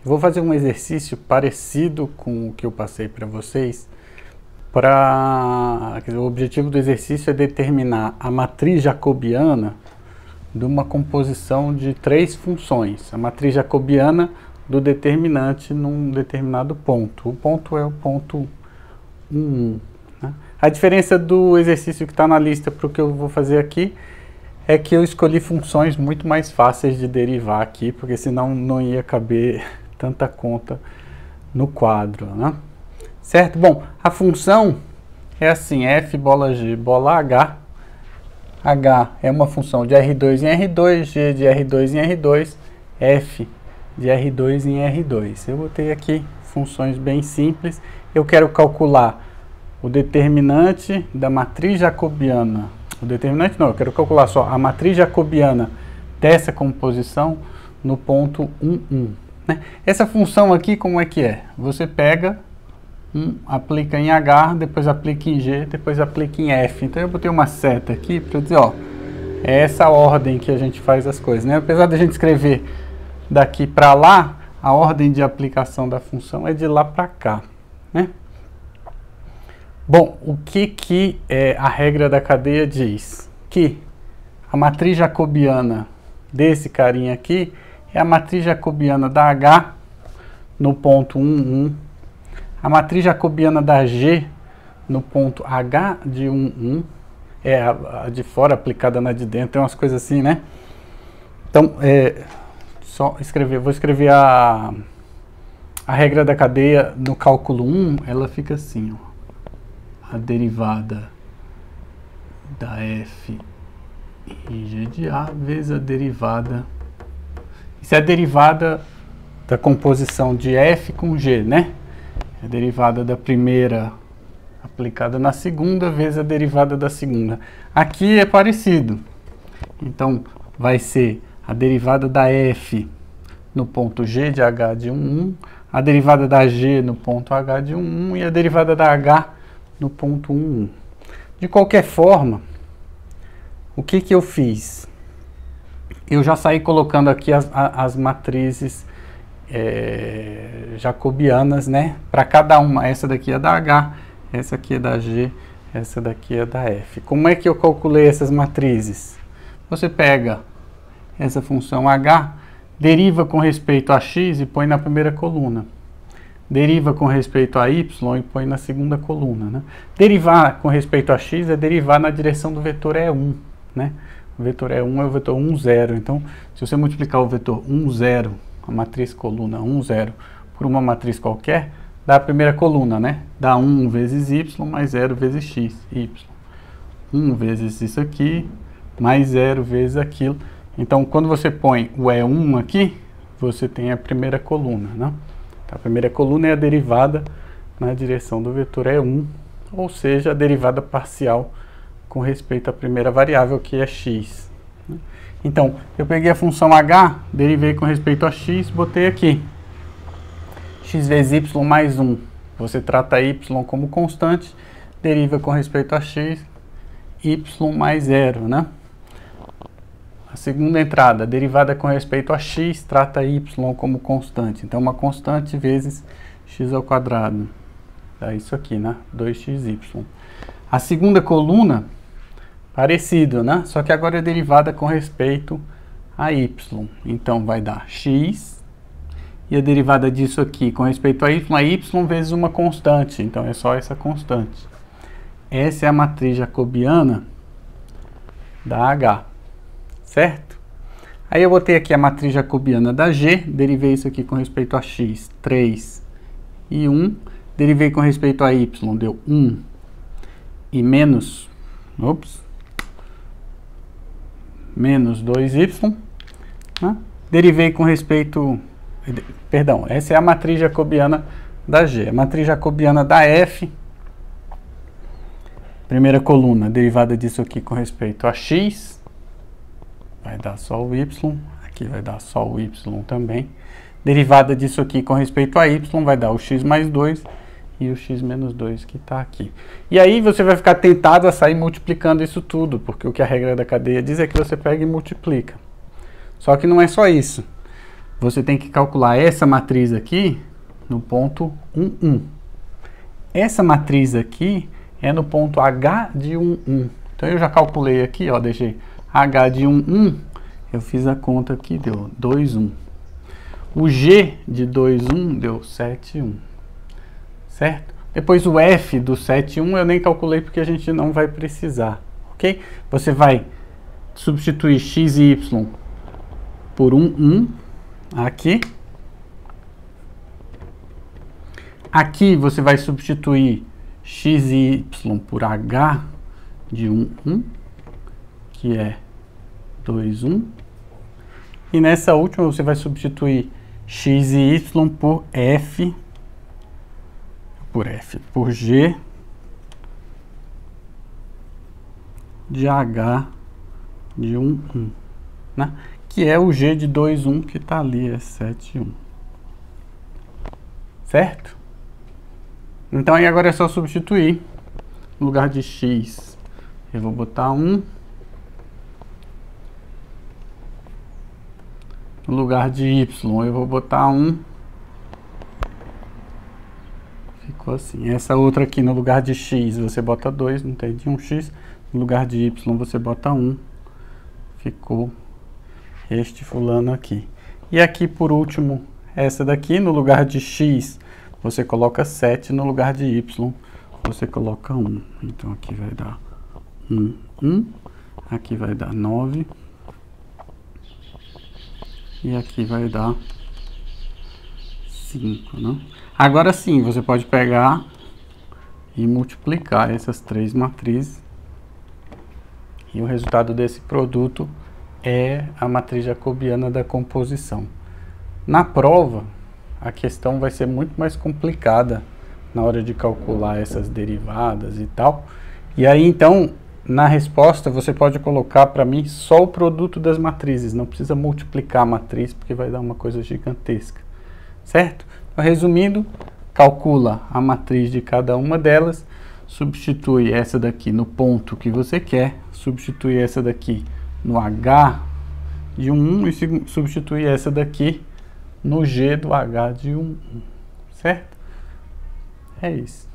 Vou fazer um exercício parecido com o que eu passei para vocês. O objetivo do exercício é determinar a matriz jacobiana de uma composição de 3 funções. A matriz jacobiana do determinante num determinado ponto. O ponto é o ponto 1, 1. Né? A diferença do exercício que está na lista para o que eu vou fazer aqui é que eu escolhi funções muito mais fáceis de derivar aqui, porque senão não ia caber tanta conta no quadro, né? Certo? Bom, a função é assim, f bola g bola h. H é uma função de R2 em R2, G de R2 em R2, F de R2 em R2. Eu botei aqui funções bem simples. Eu quero calcular o determinante da matriz jacobiana. O determinante não, eu quero calcular só a matriz jacobiana dessa composição no ponto 1, 1. Né? Essa função aqui, como é que é? Você pega, aplica em H, depois aplica em G, depois aplica em F. Então eu botei uma seta aqui para dizer, ó, é essa ordem que a gente faz as coisas, né? Apesar de a gente escrever daqui para lá, a ordem de aplicação da função é de lá para cá, né? Bom, o que a regra da cadeia diz? Que a matriz jacobiana desse carinha aqui é a matriz jacobiana da H no ponto 1, 1. A matriz jacobiana da G no ponto H de 1, 1. É a de fora aplicada na de dentro, tem umas coisas assim, né? Então, só escrever, vou escrever a regra da cadeia no cálculo 1, ela fica assim, ó. A derivada da f em g de a vezes a derivada. Isso é a derivada da composição de f com g, né? É a derivada da primeira aplicada na segunda vezes a derivada da segunda. Aqui é parecido. Então, vai ser a derivada da f no ponto g de h de 1, 1, a derivada da g no ponto h de 1, 1 e a derivada da h no ponto 1, 1. De qualquer forma, o que eu fiz? Eu já saí colocando aqui as matrizes jacobianas, né? Para cada uma. Essa daqui é da H, essa aqui é da G, essa daqui é da F. Como é que eu calculei essas matrizes? Você pega essa função H, deriva com respeito a x e põe na primeira coluna. Deriva com respeito a y e põe na segunda coluna, né? Derivar com respeito a x é derivar na direção do vetor E1, né? O vetor E1 é o vetor 1, 0. Então, se você multiplicar o vetor 1, 0, a matriz coluna 1, 0, por uma matriz qualquer, dá a primeira coluna, né? Dá 1 vezes y mais 0 vezes x, y. 1 vezes isso aqui, mais 0 vezes aquilo. Então, quando você põe o E1 aqui, você tem a primeira coluna, né? A primeira coluna é a derivada na direção do vetor E1, ou seja, a derivada parcial com respeito à primeira variável, que é x. Então, eu peguei a função h, derivei com respeito a x, botei aqui. X vezes y mais 1. Você trata y como constante, deriva com respeito a x, y mais 0, né? A segunda entrada, derivada com respeito a x, trata y como constante. Então, uma constante vezes x ao quadrado. Dá isso aqui, né? 2xy. A segunda coluna, parecido, né? Só que agora é derivada com respeito a y. Então, vai dar x. E a derivada disso aqui com respeito a y vezes uma constante. Então, é só essa constante. Essa é a matriz jacobiana da H. Certo? Aí eu botei aqui a matriz jacobiana da G, derivei isso aqui com respeito a x, 3 e 1, derivei com respeito a y, deu 1 e menos 2y, né? Derivei com respeito, perdão, essa é a matriz jacobiana da G. A matriz jacobiana da F, primeira coluna, derivada disso aqui com respeito a x, vai dar só o y, aqui vai dar só o y também. Derivada disso aqui com respeito a y vai dar o x mais 2 e o x menos 2 que está aqui. E aí você vai ficar tentado a sair multiplicando isso tudo, porque o que a regra da cadeia diz é que você pega e multiplica. Só que não é só isso. você tem que calcular essa matriz aqui no ponto 1, 1. Essa matriz aqui é no ponto H de 1, 1. Então eu já calculei aqui, ó, deixei H de 1, 1, eu fiz a conta aqui, deu 2, 1. O G de 2, 1 deu 7, 1. Certo? Depois o F do 7, 1 eu nem calculei porque a gente não vai precisar, ok? Você vai substituir x e y por 1, 1 aqui. Aqui você vai substituir x e y por h de 1, 1, que é 2, 1. E nessa última você vai substituir x e y por por g de h de 1, 1, né? Que é o g de 2, 1 que está ali, é 7, 1. Certo? Então aí agora é só substituir. No lugar de x, eu vou botar 1. No lugar de y, eu vou botar 1. Ficou assim. Essa outra aqui, no lugar de x, você bota 2, não tem de 1x. No lugar de y, você bota 1. Ficou este fulano aqui. E aqui, por último, essa daqui, no lugar de x, você coloca 7. No lugar de y, você coloca 1. Então, aqui vai dar 1, 1. Aqui vai dar 9. E aqui vai dar 5, né? Agora sim, você pode pegar e multiplicar essas três matrizes. E o resultado desse produto é a matriz jacobiana da composição. Na prova, a questão vai ser muito mais complicada na hora de calcular essas derivadas e tal. E aí, então, na resposta, você pode colocar para mim só o produto das matrizes. Não precisa multiplicar a matriz, porque vai dar uma coisa gigantesca. Certo? Então, resumindo, calcula a matriz de cada uma delas, substitui essa daqui no ponto que você quer, substitui essa daqui no H de 1 e substitui essa daqui no G do H de 1. Certo? É isso.